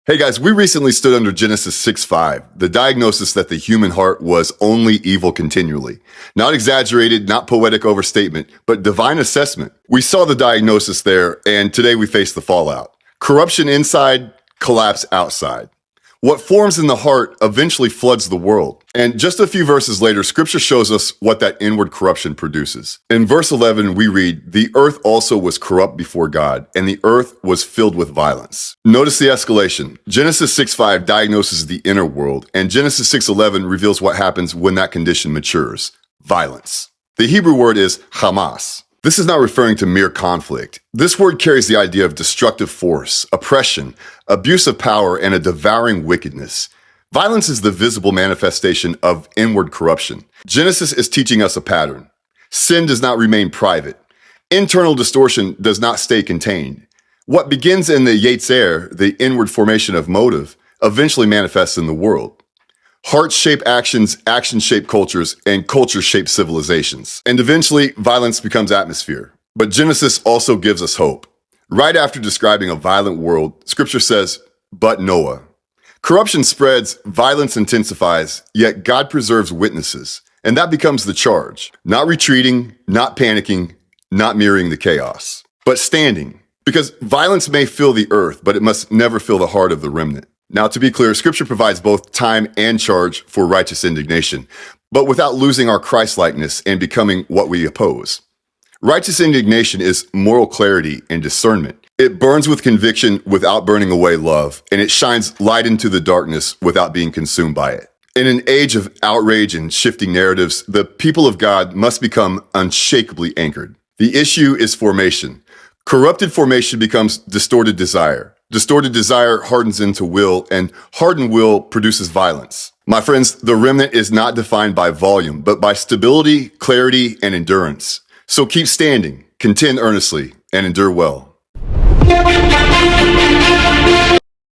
Hey guys, we recently stood under Genesis 6:5, the diagnosis that the human heart was only evil continually. Not exaggerated, not poetic overstatement, but divine assessment. We saw the diagnosis there, and today we face the fallout. Corruption inside, collapse outside. What forms in the heart eventually floods the world. And just a few verses later, scripture shows us what that inward corruption produces. In verse 11, we read, "The earth also was corrupt before God, and the earth was filled with violence." Notice the escalation. Genesis 6:5 diagnoses the inner world, and Genesis 6:11 reveals what happens when that condition matures. Violence. The Hebrew word is ḥāmās. This is not referring to mere conflict. This word carries the idea of destructive force, oppression, abuse of power, and a devouring wickedness. Violence is the visible manifestation of inward corruption. Genesis is teaching us a pattern. Sin does not remain private. Internal distortion does not stay contained. What begins in the Yetzer, the inward formation of motive, eventually manifests in the world. Hearts shape actions, actions shape cultures, and cultures shape civilizations. And eventually, violence becomes atmosphere. But Genesis also gives us hope. Right after describing a violent world, scripture says, "But Noah." Corruption spreads, violence intensifies, yet God preserves witnesses. And that becomes the charge. Not retreating, not panicking, not mirroring the chaos, but standing. Because violence may fill the earth, but it must never fill the heart of the remnant. Now, to be clear, scripture provides both time and charge for righteous indignation, but without losing our Christ-likeness and becoming what we oppose. Righteous indignation is moral clarity and discernment. It burns with conviction without burning away love, and it shines light into the darkness without being consumed by it. In an age of outrage and shifting narratives, the people of God must become unshakably anchored. The issue is formation. Corrupted formation becomes distorted desire. Distorted desire hardens into will, and hardened will produces violence. My friends, the remnant is not defined by volume, but by stability, clarity, and endurance. So keep standing, contend earnestly, and endure well.